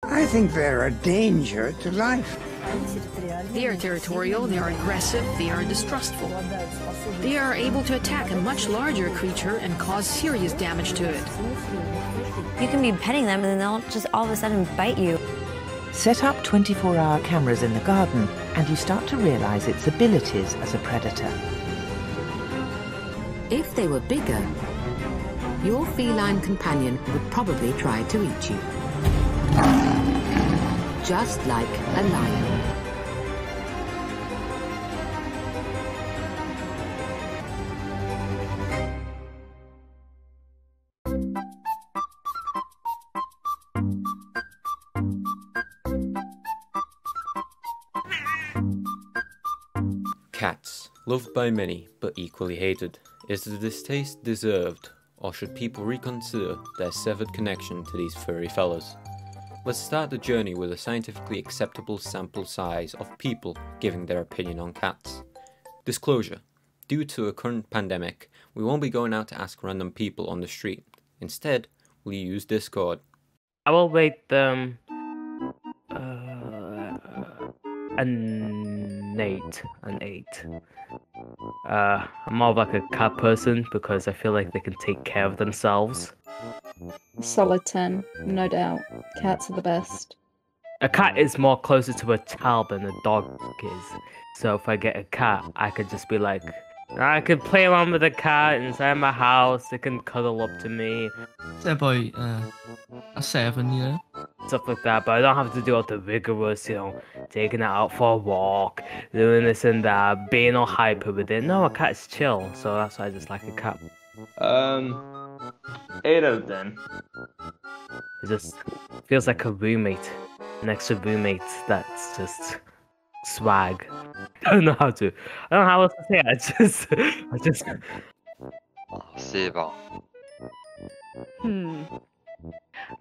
I think they're a danger to life. They are territorial, they are aggressive, they are distrustful. They are able to attack a much larger creature and cause serious damage to it. You can be petting them and then they'll just all of a sudden bite you. Set up 24-hour cameras in the garden and you start to realise its abilities as a predator. If they were bigger, your feline companion would probably try to eat you. Just like a lion. Cats, loved by many but equally hated. Is the distaste deserved, or should people reconsider their severed connection to these furry fellas? Let's start the journey with a scientifically acceptable sample size of people giving their opinion on cats. Disclosure: due to a current pandemic, we won't be going out to ask random people on the street. Instead, we'll use Discord. I will rate them an 8. I'm more of like a cat person because I feel like they can take care of themselves. Solid 10, no doubt. Cats are the best. A cat is more closer to a child than a dog is. So if I get a cat, I could just be like, I could play around with a cat inside my house. It can cuddle up to me. Probably a 7, you know? Stuff like that, but I don't have to do all the rigorous, taking it out for a walk, doing this and that, being all hyper with it. No, a cat's chill, so that's why I just like a cat. 8 out of 10. It just feels like a roommate, an extra roommate that's just swag. I don't know how to. I don't know how else to say it. I just. C'est bon.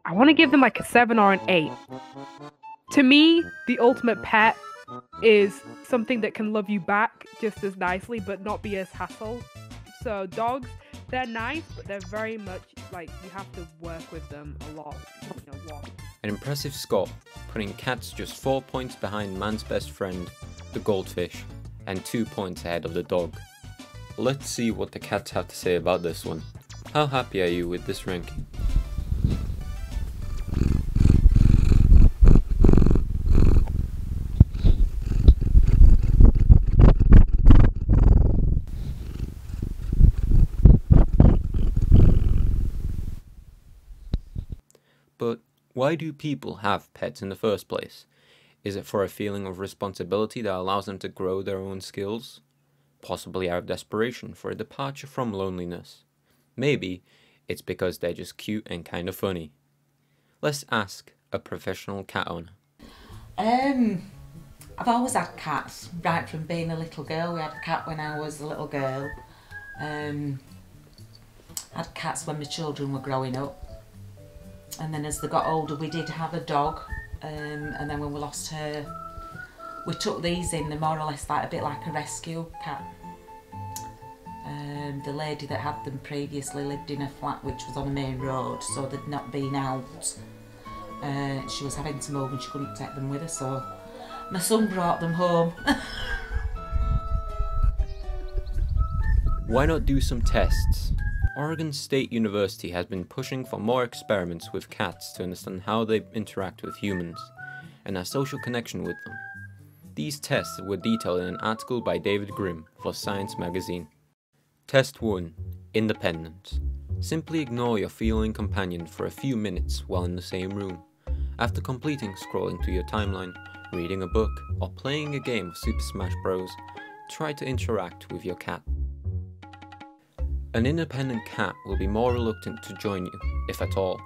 I want to give them like a 7 or an 8. To me, the ultimate pet is something that can love you back just as nicely, but not be as hassle. So dogs, they're nice, but they're very much like you have to work with them a lot. An impressive score, putting cats just 4 points behind man's best friend, the goldfish, and 2 points ahead of the dog. Let's see what the cats have to say about this one. How happy are you with this ranking? But why do people have pets in the first place? Is it for a feeling of responsibility that allows them to grow their own skills? Possibly out of desperation for a departure from loneliness. Maybe it's because they're just cute and kind of funny. Let's ask a professional cat owner. I've always had cats, right from being a little girl. We had a cat when I was a little girl. Had cats when my children were growing up. And then as they got older, we did have a dog. And then when we lost her, we took these in. They're more or less like a bit like a rescue cat. The lady that had them previously lived in a flat which was on a main road, so they'd not been out. She was having to move and she couldn't take them with her, so my son brought them home. Why not do some tests? Oregon State University has been pushing for more experiments with cats to understand how they interact with humans and our social connection with them. These tests were detailed in an article by David Grimm for Science magazine. Test 1. Independence. Simply ignore your feline companion for a few minutes while in the same room. After completing scrolling through your timeline, reading a book, or playing a game of Super Smash Bros., try to interact with your cat. An independent cat will be more reluctant to join you, if at all,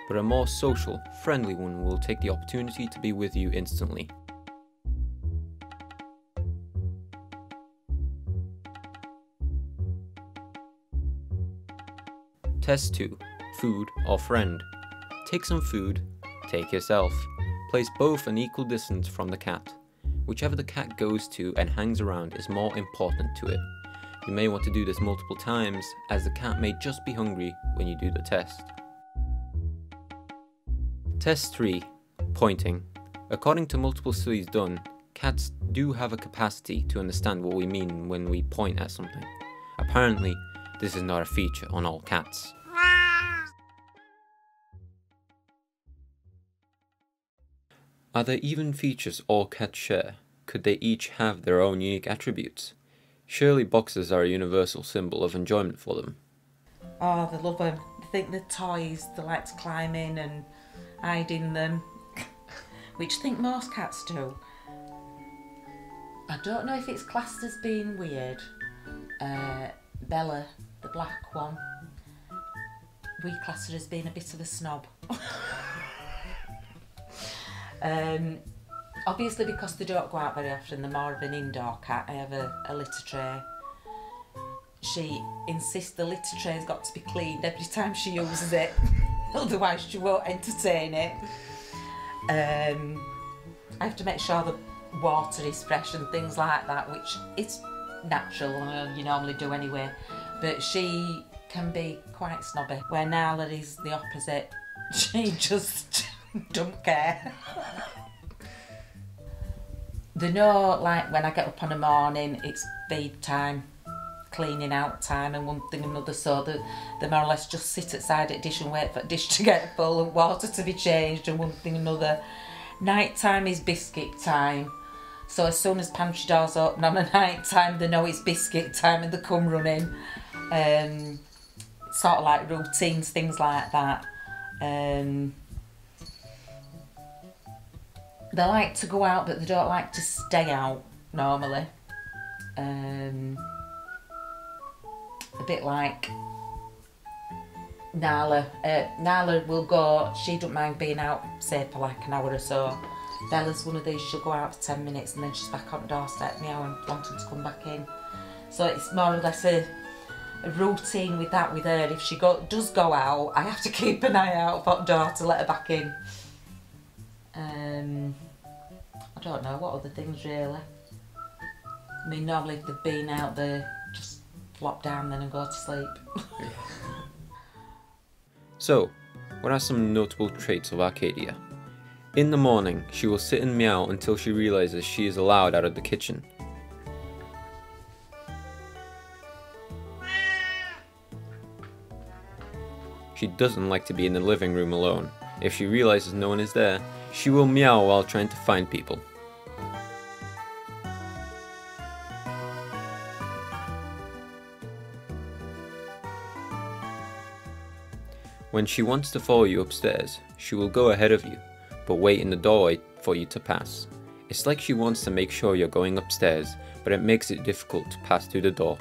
but a more social, friendly one will take the opportunity to be with you instantly. Test 2. Food or friend. Take some food, take yourself. Place both an equal distance from the cat. Whichever the cat goes to and hangs around is more important to it. You may want to do this multiple times, as the cat may just be hungry when you do the test. Test 3. Pointing. According to multiple studies done, cats do have a capacity to understand what we mean when we point at something. Apparently, this is not a feature on all cats. Are there even features all cats share? Could they each have their own unique attributes? Surely boxes are a universal symbol of enjoyment for them. Oh, they love them. They think they're toys, they like to climb in and hide in them, which I think most cats do. I don't know if it's classed as being weird. Bella, the black one, we class her as being a bit of a snob. Obviously because they don't go out very often, they're more of an indoor cat. I have a litter tray. She insists the litter tray's got to be cleaned every time she uses it, otherwise she won't entertain it. I have to make sure the water is fresh and things like that, which is natural and you normally do anyway, but she can be quite snobby, where Nala is the opposite. She just don't care. They know, like, when I get up on a morning, it's feed time, cleaning out time and one thing and another, so they more or less just sit outside at dish and wait for the dish to get full and water to be changed and one thing and another. Night time is biscuit time, so as soon as pantry doors open on a night time, they know it's biscuit time and they come running. Sort of like routines, things like that. They like to go out, but they don't like to stay out normally. A bit like Nala. Nala will go, she don't mind being out, say, for like an hour or so. Bella's one of these, she'll go out for 10 minutes and then she's back on the doorstep meowing, wanting to come back in. So it's more or less a routine with that with her. If she does go out, I have to keep an eye out for the door to let her back in. I don't know, what other things really? I mean, normally if they've been out, they just flop down then and go to sleep. So, what are some notable traits of Arcadia? In the morning, she will sit and meow until she realizes she is allowed out of the kitchen. She doesn't like to be in the living room alone. If she realizes no one is there, she will meow while trying to find people. When she wants to follow you upstairs, she will go ahead of you, but wait in the doorway for you to pass. It's like she wants to make sure you're going upstairs, but it makes it difficult to pass through the door.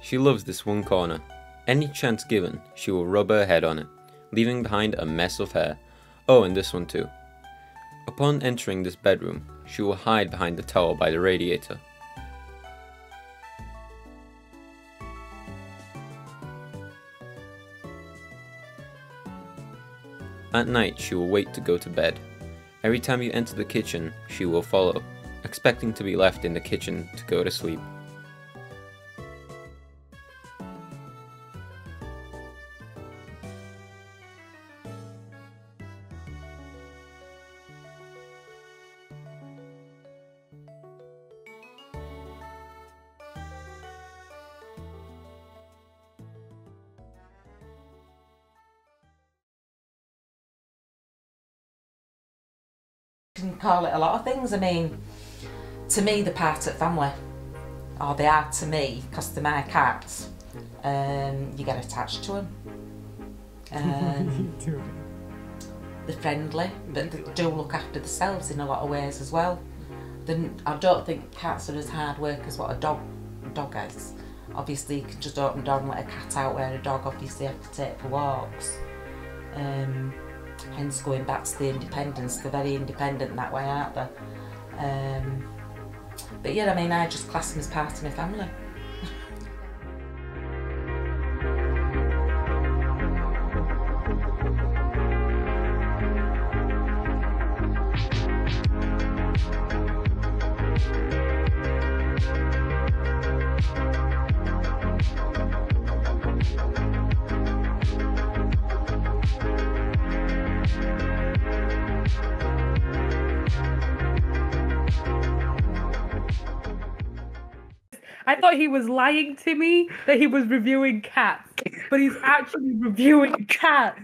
She loves this one corner. Any chance given, she will rub her head on it, leaving behind a mess of hair. Oh, and this one too. Upon entering this bedroom, she will hide behind the towel by the radiator. At night, she will wait to go to bed. Every time you enter the kitchen, she will follow, expecting to be left in the kitchen to go to sleep. You can call it a lot of things. I mean, to me they're part of the family, or they are to me because they're my cats. You get attached to them. They're friendly, but they do look after themselves in a lot of ways as well. I don't think cats are as hard work as what a dog is. Obviously you can just open the door and let a cat out, where a dog obviously have to take for walks. Hence going back to the independence, they're very independent that way, aren't they? But yeah, I mean, I just class them as part of my family. I thought he was lying to me that he was reviewing cats, but he's actually reviewing cats.